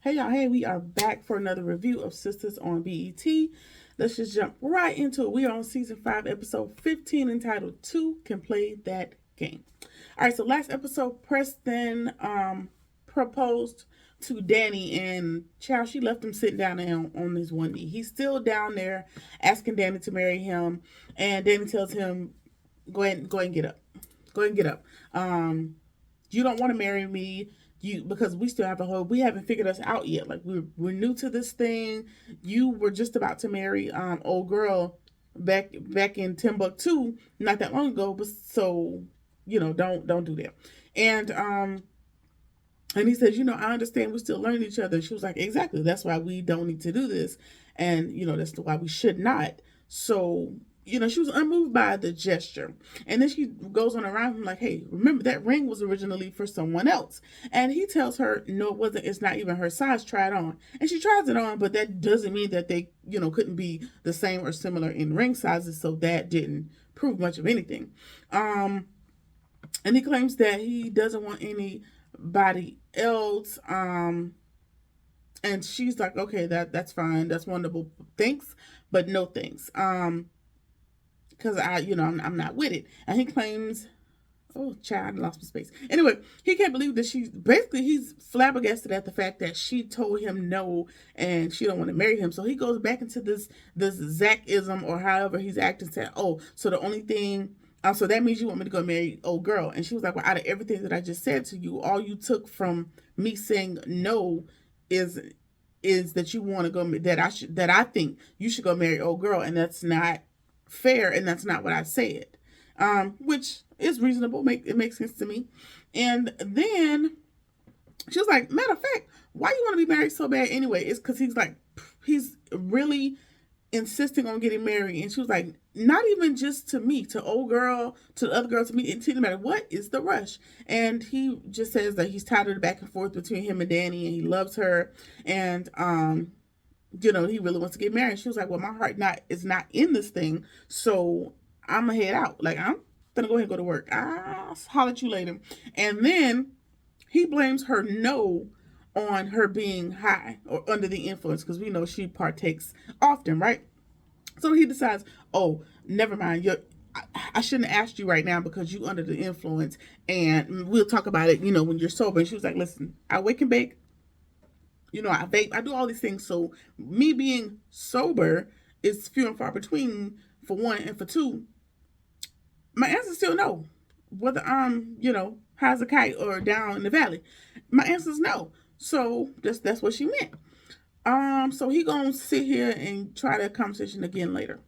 Hey y'all, hey, we are back for another review of Sisters on BET. Let's just jump right into it. We are on season 5, episode 15, entitled Two Can Play That Game. All right, so last episode, Preston proposed to Danny, and child, she left him sitting down there on his one knee. He's still down there asking Danny to marry him, and Danny tells him, go ahead and get up. Go ahead and get up. You don't want to marry me, because we still have we haven't figured us out yet. Like we're new to this thing. You were just about to marry old girl back in Timbuktu not that long ago, but so don't do that. And he says, I understand we're still learning each other. She was like, exactly, that's why we don't need to do this, and that's why we should not. So she was unmoved by the gesture. And then she goes on around him like, hey, remember that ring was originally for someone else. And he tells her, no, it wasn't. It's not even her size. Try it on. And she tries it on, but that doesn't mean that they, couldn't be the same or similar in ring sizes. So that didn't prove much of anything. And he claims that he doesn't want anybody else. And she's like, okay, that's fine. That's wonderful. Thanks, but no thanks. Because I'm not with it. And he claims, oh, child, I lost my space. Anyway, he can't believe that he's flabbergasted at the fact that she told him no and she don't want to marry him. So he goes back into this Zach-ism, or however he's acting, saying, oh, so the only thing, so that means you want me to go marry old girl. And she was like, well, out of everything that I just said to you, all you took from me saying no is that you want to go, that I think you should go marry old girl. And that's not fair, and that's not what I said, which is reasonable. It makes sense to me. And then she was like, matter of fact, why you want to be married so bad anyway? It's because he's really insisting on getting married. And she was like, not even just to me, to old girl, to the other girl, to me, it didn't matter. What is the rush? And he just says that he's tired of the back and forth between him and Danny, and he loves her, and he really wants to get married. She was like, well, my heart is not in this thing, so I'm gonna head out. Like, I'm gonna go ahead and go to work. I'll holler at you later. And then he blames her no on her being high or under the influence, because we know she partakes often, right? So he decides, oh, never mind, I shouldn't have asked you right now because you under the influence, and we'll talk about it, when you're sober. And she was like, listen, I wake and bake, I vape, I do all these things. So me being sober is few and far between, for one, and for two, my answer is still no. Whether I'm, high as a kite or down in the valley, my answer is no. So that's what she meant. So he gonna sit here and try that conversation again later.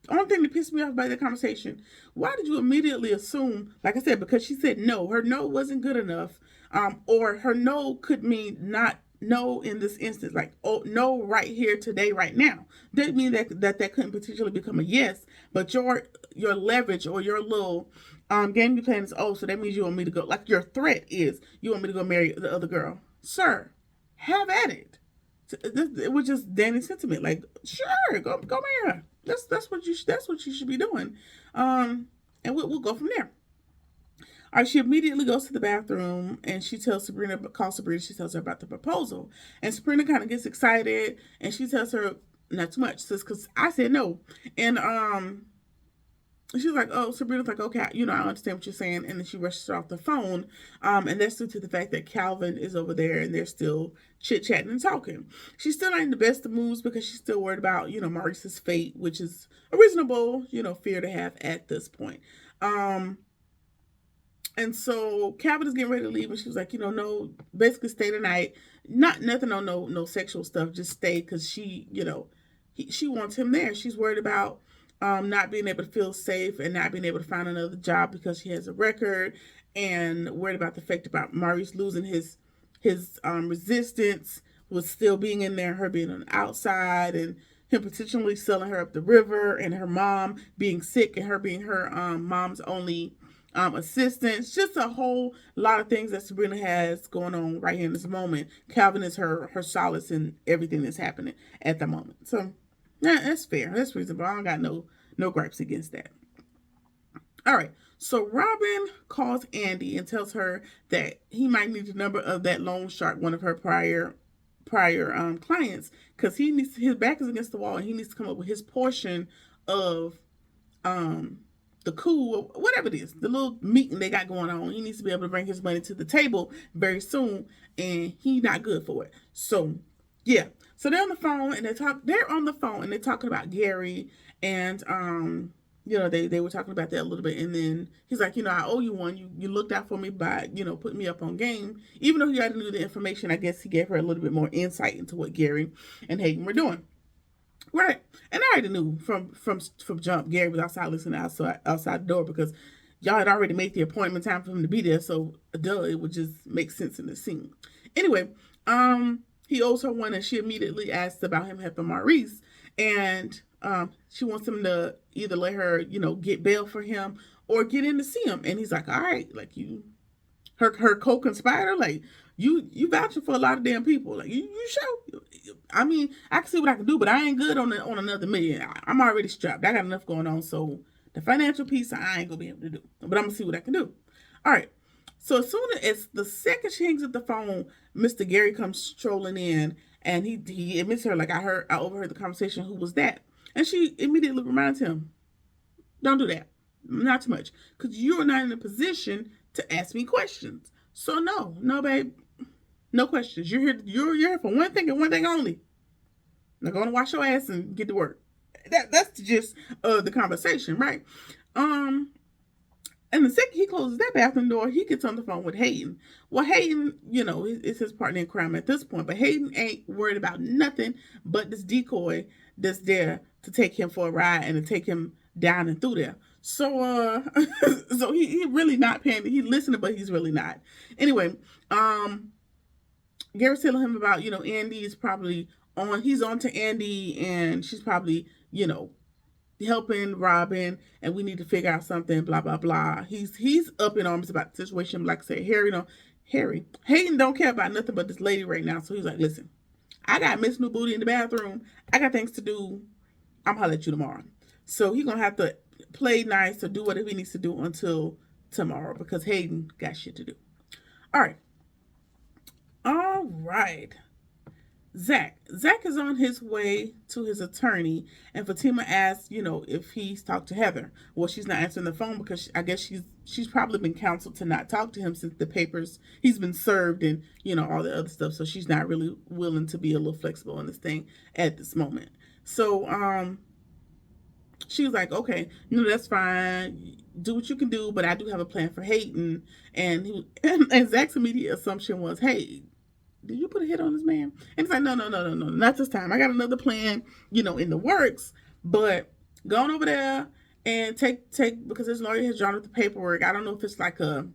The only thing that pissed me off about that conversation, why did you immediately assume, like I said, because she said no, her no wasn't good enough, or her no could mean not no in this instance, like, oh, no right here, today, right now. Didn't mean that couldn't potentially become a yes, but your leverage or your little game you playing is, oh, so that means you want me to go, like your threat is, you want me to go marry the other girl. Sir, have at it. It was just Danny's sentiment, like, sure, go marry her. That's what you should be doing. And we'll go from there. All right, she immediately goes to the bathroom and she tells Sabrina, she tells her about the proposal. And Sabrina kind of gets excited and she tells her, not too much, sis, because I said no. And she's like, oh, Sabrina's like, okay, I understand what you're saying. And then she rushes her off the phone. And that's due to the fact that Calvin is over there and they're still chit-chatting and talking. She's still not in the best of moods because she's still worried about, Maurice's fate, which is a reasonable, fear to have at this point. And so Calvin is getting ready to leave, and she was like, no, basically stay tonight. Nothing on no sexual stuff, just stay, because she, she wants him there. She's worried about not being able to feel safe and not being able to find another job because he has a record, and worried about the fact about Maurice losing his resistance, with still being in there, her being on the outside, and him potentially selling her up the river, and her mom being sick and her being her mom's only assistance. Just a whole lot of things that Sabrina has going on right here in this moment. Calvin is her solace in everything that's happening at the moment. So yeah, that's fair. That's reasonable. I don't got no gripes against that. All right. So Robin calls Andy and tells her that he might need the number of that loan shark, one of her prior clients, because his back is against the wall and he needs to come up with his portion of um the cool, whatever it is, the little meeting they got going on. He needs to be able to bring his money to the table very soon, and he's not good for it. So yeah. So they're on the phone and they're talking about Gary, and they were talking about that a little bit, and then he's like, I owe you one. You looked out for me by, putting me up on game. Even though he already knew the information, I guess he gave her a little bit more insight into what Gary and Hayden were doing. Right. And I already knew from jump Gary was outside listening outside the door, because y'all had already made the appointment time for him to be there, so duh, it would just make sense in the scene. Anyway, he owes her one, and she immediately asks about him helping Maurice, and she wants him to either let her, get bail for him or get in to see him. And he's like, all right, like her co-conspirator, like you vouching for a lot of damn people. Like you show. I mean, I can see what I can do, but I ain't good on another million. I'm already strapped. I got enough going on, so the financial piece I ain't gonna be able to do. But I'm gonna see what I can do. All right. So as soon as the second she hangs up the phone, Mr. Gary comes strolling in, and he admits to her, like, I overheard the conversation. Who was that? And she immediately reminds him, don't do that. Not too much, because you're not in a position to ask me questions. So no, babe, no questions. You're here for one thing and one thing only. Now go and wash your ass and get to work. That's the gist of the conversation, right? And the second he closes that bathroom door, he gets on the phone with Hayden. Well, Hayden, is his partner in crime at this point, but Hayden ain't worried about nothing but this decoy that's there to take him for a ride and to take him down and through there. So so he really not paying. He's listening, but he's really not. Anyway, Gary's telling him about, Andy is probably he's on to Andy, and she's probably, helping Robin, and we need to figure out something, blah, blah, blah. He's up in arms about the situation. Like I said, Hayden don't care about nothing but this lady right now. So he's like, listen, I got Miss New Booty in the bathroom. I got things to do. I'm holler at you tomorrow. So he's going to have to play nice or do whatever he needs to do until tomorrow, because Hayden got shit to do. All right. Zach is on his way to his attorney, and Fatima asks, if he's talked to Heather. Well, she's not answering the phone because I guess she's probably been counseled to not talk to him since the papers, he's been served, and, all the other stuff. So she's not really willing to be a little flexible on this thing at this moment. So, she was like, okay, that's fine. Do what you can do, but I do have a plan for Hayden. And Zach's immediate assumption was, hey, did you put a hit on this man? And it's like, no, not this time. I got another plan, in the works. But going over there and take because his lawyer has drawn up the paperwork. I don't know if it's like a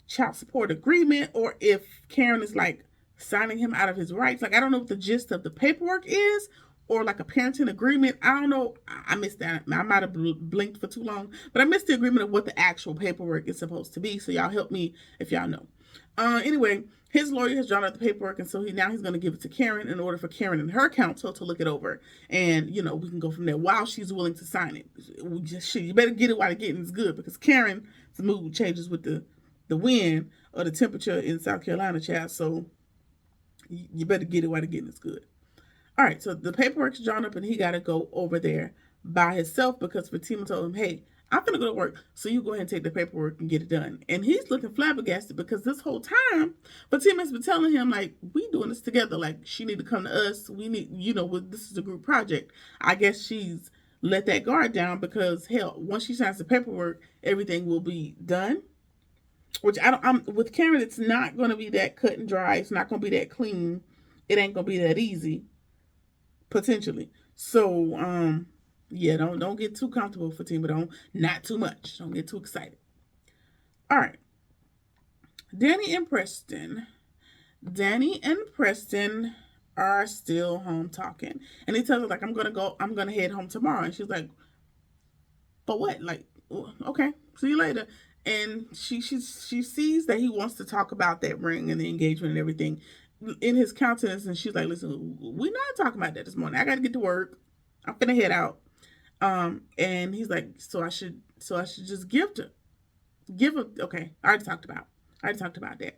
child support agreement or if Karen is like signing him out of his rights. Like, I don't know what the gist of the paperwork is, or like a parenting agreement. I don't know. I missed that. I might have blinked for too long, but I missed the agreement of what the actual paperwork is supposed to be. So y'all help me if y'all know. Anyway, his lawyer has drawn out the paperwork, and so he's going to give it to Karen in order for Karen and her counsel to look it over, and we can go from there while she's willing to sign it. You better get it while the getting is good, because Karen's mood changes with the wind or the temperature in South Carolina, child. So you better get it while the getting is good. All right, so the paperwork's drawn up, and he got to go over there by himself because Fatima told him, hey, I'm going to go to work, so you go ahead and take the paperwork and get it done. And he's looking flabbergasted because this whole time, Fatima's been telling him, like, we doing this together. Like, she need to come to us. We need, this is a group project. I guess she's let that guard down because, hell, once she signs the paperwork, everything will be done. Which I'm with Karen, it's not going to be that cut and dry. It's not going to be that clean. It ain't going to be that easy, potentially. So, yeah, don't get too comfortable, Fatima. Not too much. Don't get too excited. All right. Danny and Preston are still home talking. And he tells her, like, I'm going to head home tomorrow. And she's like, but what? Like, okay, see you later. And she sees that he wants to talk about that ring and the engagement and everything in his countenance. And she's like, listen, we're not talking about that this morning. I got to get to work. I'm going to head out. And he's like, so I should just give her. Okay. I already talked about that.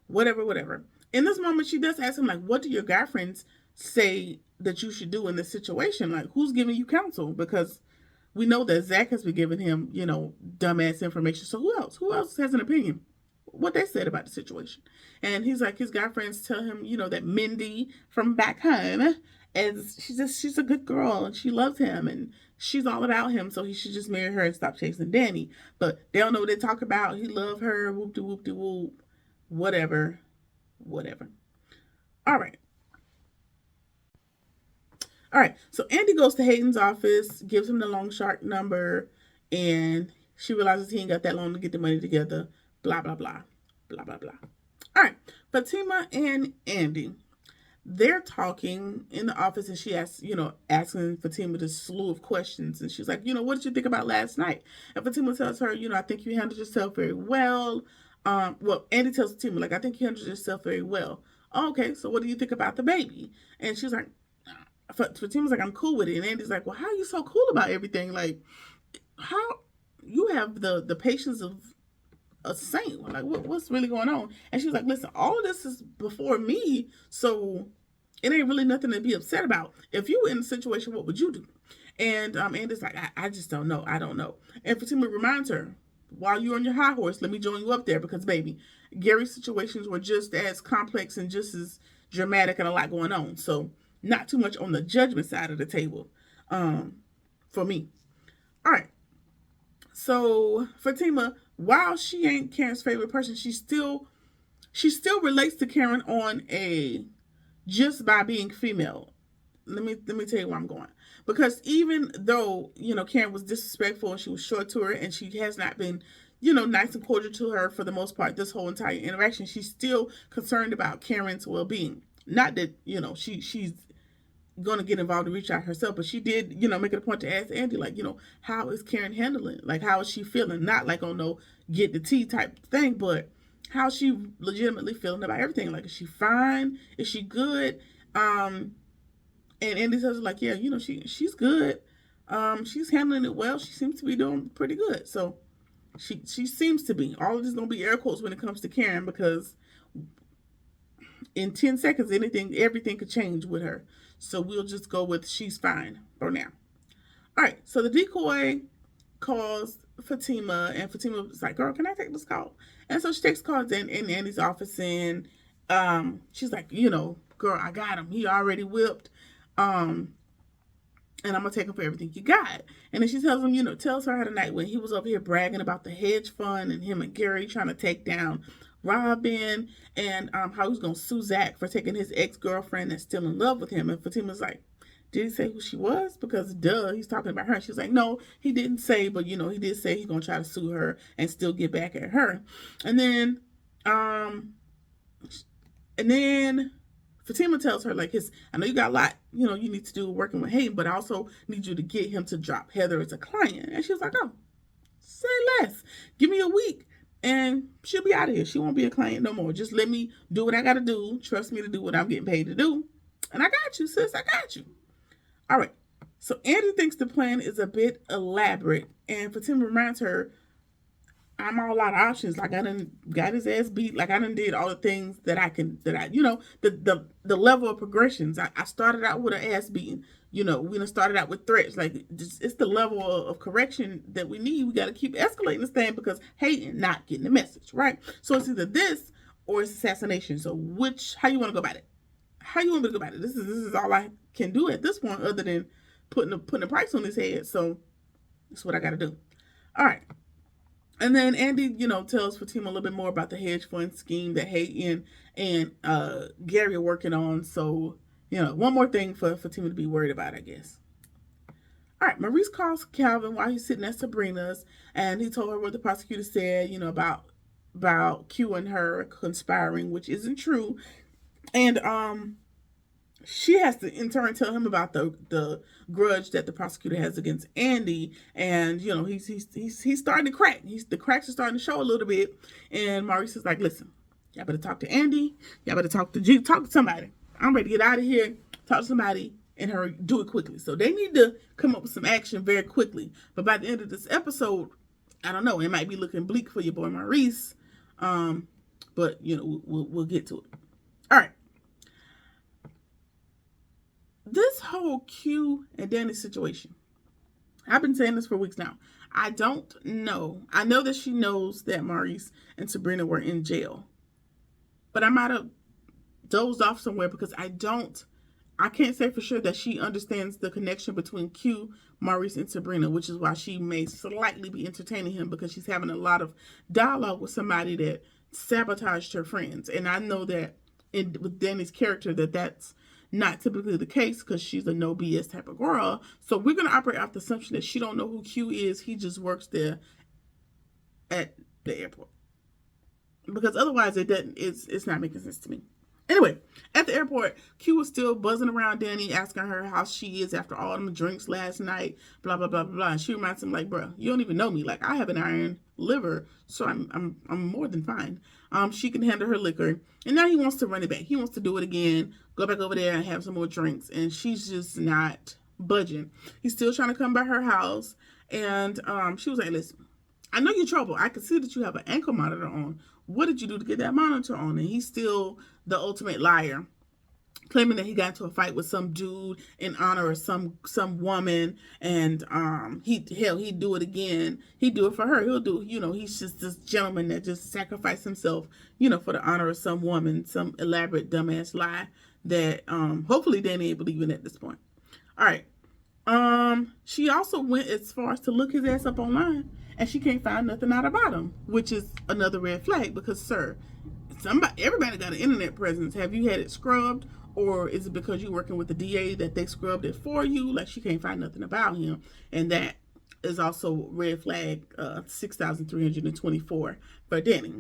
Whatever. in this moment, she does ask him, like, what do your guy friends say that you should do in this situation? Like, who's giving you counsel? Because we know that Zach has been giving him, dumbass information. So who else? Who else has an opinion? What they said about the situation. And he's like, his guy friends tell him, that Mindy from back home is she's a good girl and she loves him and she's all about him, so he should just marry her and stop chasing Danny. But they don't know what they talk about. He love her, whoop de whoop de whoop, whatever. All right. So Andy goes to Hayden's office, gives him the long shark number, and she realizes he ain't got that long to get the money together. Blah, blah, blah. Blah, blah, blah. All right. Fatima and Andy, they're talking in the office, and she asks, asking Fatima this slew of questions. And she's like, what did you think about last night? And Fatima tells her, I think you handled yourself very well. Andy tells Fatima, like, I think you handled yourself very well. Oh, okay, so what do you think about the baby? And she's like, Fatima's like, I'm cool with it. And Andy's like, well, how are you so cool about everything? Like, how you have the patience of a saint? Like, what's really going on? And she was like, listen, all of this is before me, so it ain't really nothing to be upset about. If you were in a situation, what would you do? And Andy's like, I just don't know. I don't know. And Fatima reminds her, while you're on your high horse, let me join you up there, because, baby, Gary's situations were just as complex and just as dramatic and a lot going on. So not too much on the judgment side of the table for me. All right. So Fatima, while she ain't Karen's favorite person, she still relates to Karen on a just by being female. Let me tell you where I'm going. Because even though, Karen was disrespectful and she was short to her and she has not been, nice and cordial to her for the most part this whole entire interaction, she's still concerned about Karen's well-being. Not that, she's going to get involved and reach out herself, but she did, make it a point to ask Andy, like, how is Karen handling? Like, how is she feeling? Not like on no get the tea type thing, but how's she legitimately feeling about everything? Like, is she fine? Is she good? And Andy says, like, yeah, she's good. She's handling it well. She seems to be doing pretty good. So she seems to be. All of this is gonna be air quotes when it comes to Karen, because in 10 seconds, everything could change with her. So we'll just go with she's fine for now. All right. So the decoy calls Fatima, and Fatima was like, girl, can I take this call? And so she takes calls in Andy's office, and she's like, girl, I got him. He already whipped. And I'm gonna take him for everything you got. And then she tells him, tells her how the night when he was over here bragging about the hedge fund and him and Gary trying to take down Robin, and how he's gonna sue Zach for taking his ex-girlfriend that's still in love with him. And Fatima's like, did he say who she was? Because he's talking about her. And she's like, no, he didn't say, but he did say he's gonna try to sue her and still get back at her. And then Fatima tells her, like, I know you got a lot, you need to do working with Hayden, but I also need you to get him to drop Heather as a client. And she was like, oh, say less. Give me a week and she'll be out of here. She won't be a client no more. Just let me do what I got to do. Trust me to do what I'm getting paid to do. And I got you, sis. I got you. All right. So Andy thinks the plan is a bit elaborate, and Fatima reminds her, I'm all out of options. Like, I done got his ass beat. Like, I done did all the things that the level of progressions. I started out with an ass beating. We done started out with threats. Like, it's the level of correction that we need. We got to keep escalating this thing, because Hayden not getting the message, right? So it's either this or it's assassination. So how you want to go about it? How you want me to go about it? This is all I can do at this point, other than putting a price on his head. So that's what I got to do. All right. And then Andy, tells Fatima a little bit more about the hedge fund scheme that Hayden and Gary are working on. So, one more thing for Fatima to be worried about, I guess. All right, Maurice calls Calvin while he's sitting at Sabrina's, and he told her what the prosecutor said, about Q and her conspiring, which isn't true. And she has to in turn tell him about the grudge that the prosecutor has against Andy, and he's starting to crack. The cracks are starting to show a little bit, and Maurice is like, listen, y'all better talk to Andy, y'all better talk to somebody. I'm ready to get out of here. Talk to somebody and hurry, do it quickly. So they need to come up with some action very quickly. But by the end of this episode, I don't know, it might be looking bleak for your boy Maurice, but we'll get to it. All right. This whole Q and Danny situation, I've been saying this for weeks now. I don't know. I know that she knows that Maurice and Sabrina were in jail, but I might have dozed off somewhere because I can't say for sure that she understands the connection between Q, Maurice, and Sabrina, which is why she may slightly be entertaining him, because she's having a lot of dialogue with somebody that sabotaged her friends. And I know that with Danny's character that's not typically the case, because she's a no BS type of girl. So we're going to operate off the assumption that she don't know who Q is. He just works there at the airport. Because otherwise it's not making sense to me. Anyway, at the airport, Q was still buzzing around Danny, asking her how she is after all them drinks last night, blah, blah, blah, blah, blah. And she reminds him, like, bro, you don't even know me. Like, I have an iron liver, so I'm more than fine. She can handle her liquor. And now he wants to run it back. He wants to do it again, go back over there and have some more drinks. And she's just not budging. He's still trying to come by her house. And she was like, listen, I know you're trouble. I can see that you have an ankle monitor on. What did you do to get that monitor on? And he's still the ultimate liar, claiming that he got into a fight with some dude in honor of some woman, and he'd do it again. He'd do it for her. He'll do, he's just this gentleman that just sacrificed himself, for the honor of some woman, some elaborate dumbass lie that hopefully Danny ain't believing at this point. All right. She also went as far as to look his ass up online, and she can't find nothing out about him, which is another red flag, because, sir, everybody got an internet presence. Have you had it scrubbed, or is it because you're working with the DA that they scrubbed it for you? Like, she can't find nothing about him, and that is also red flag 6,324 for Danny.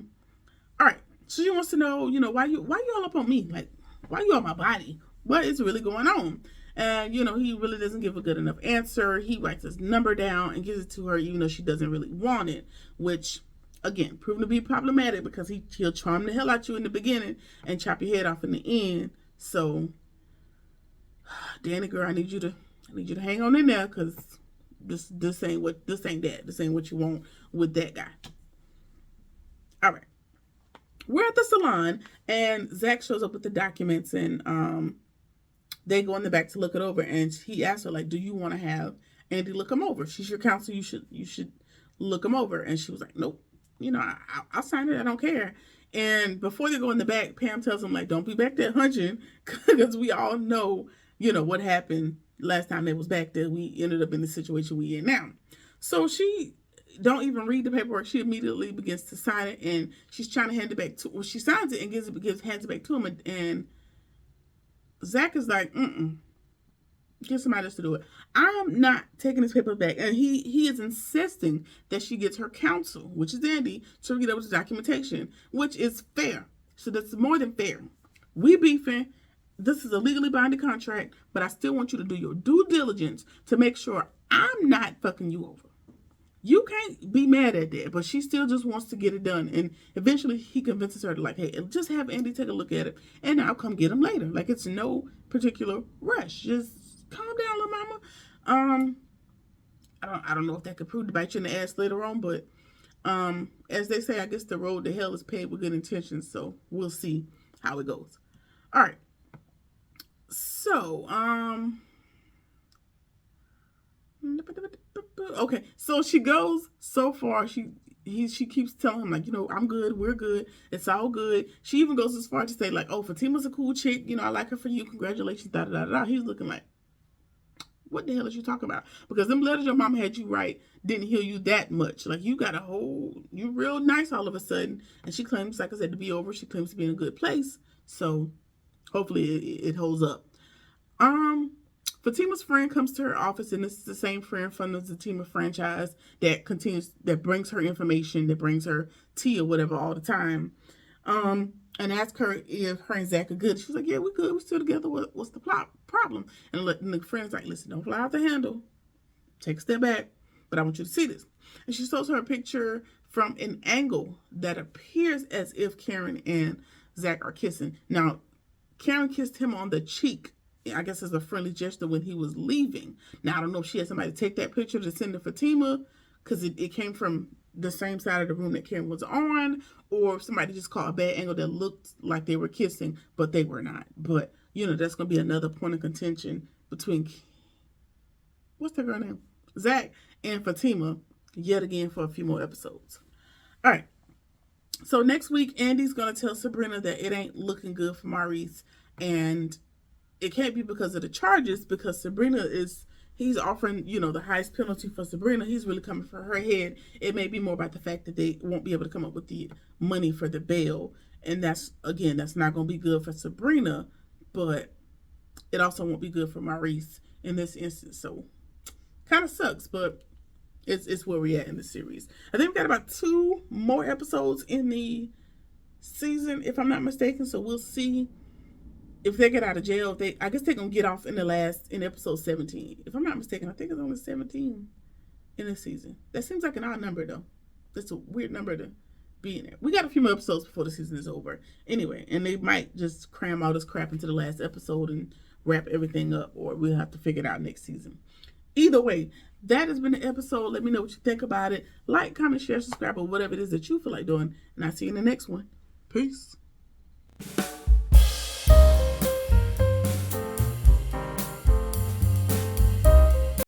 All right, so she wants to know, why you all up on me? Like, why you on my body? What is really going on? And, he really doesn't give a good enough answer. He writes his number down and gives it to her, even though she doesn't really want it, which, again, proven to be problematic, because he'll charm the hell out you in the beginning and chop your head off in the end. So, Danny girl, I need you to hang on in there, because this ain't that. This ain't what you want with that guy. All right. We're at the salon, and Zach shows up with the documents, and they go in the back to look it over, and he asks her, like, do you want to have Andy look him over? She's your counsel. You should look him over. And she was like, nope. I'll sign it. I don't care. And before they go in the back, Pam tells him, like, don't be back there hunching, because we all know, what happened last time they was back there. We ended up in the situation we in now. So she don't even read the paperwork. She immediately begins to sign it, and she's trying to hand it back to, well, she signs it and hands it back to him, and Zach is like, get somebody else to do it. I'm not taking this paper back. And he is insisting that she gets her counsel, which is Andy, to read over the documentation, which is fair. So that's more than fair. We beefing. This is a legally binding contract, but I still want you to do your due diligence to make sure I'm not fucking you over. You can't be mad at that, but she still just wants to get it done. And eventually he convinces her to, like, hey, just have Andy take a look at it, and I'll come get him later. Like, it's no particular rush. Just calm down, little mama. I don't know if that could prove to bite you in the ass later on, but as they say, I guess the road to hell is paved with good intentions, so we'll see how it goes. All right. So, okay, so she goes so far. She keeps telling him, like, I'm good, we're good, it's all good. She even goes as far to say, like, oh, Fatima's a cool chick, I like her for you, congratulations, da da da da. He's looking like, what the hell is you talking about? Because them letters your mama had you write didn't heal you that much. Like, you got you real nice all of a sudden. And she claims, like I said, to be over. She claims to be in a good place. So hopefully it holds up. Fatima's friend comes to her office, and this is the same friend from the Fatima franchise that brings her information, that brings her tea or whatever all the time. And ask her if her and Zach are good. She's like, yeah, we're good. We're still together. What's the problem? And the friend's like, listen, don't fly out the handle. Take a step back. But I want you to see this. And she shows her a picture from an angle that appears as if Karen and Zach are kissing. Now, Karen kissed him on the cheek, I guess as a friendly gesture when he was leaving. Now, I don't know if she had somebody take that picture to send to Fatima, because it came from the same side of the room that Karen was on, or somebody just caught a bad angle that looked like they were kissing, but they were not. But, that's going to be another point of contention between, what's the girl name? Zach and Fatima, yet again for a few more episodes. All right. So next week, Andy's going to tell Sabrina that it ain't looking good for Maurice, and it can't be because of the charges, because Sabrina he's offering, the highest penalty for Sabrina. He's really coming for her head. It may be more about the fact that they won't be able to come up with the money for the bail. And that's not going to be good for Sabrina, but it also won't be good for Maurice in this instance. So kind of sucks, but it's where we're at in the series. I think we got about 2 more episodes in the season, if I'm not mistaken. So we'll see if they get out of jail. I guess they're gonna get off in episode 17. If I'm not mistaken, I think it's only 17 in this season. That seems like an odd number though. That's a weird number to be in there. We got a few more episodes before the season is over. Anyway, and they might just cram all this crap into the last episode and wrap everything up, or we'll have to figure it out next season. Either way, that has been the episode. Let me know what you think about it. Like, comment, share, subscribe, or whatever it is that you feel like doing. And I'll see you in the next one. Peace.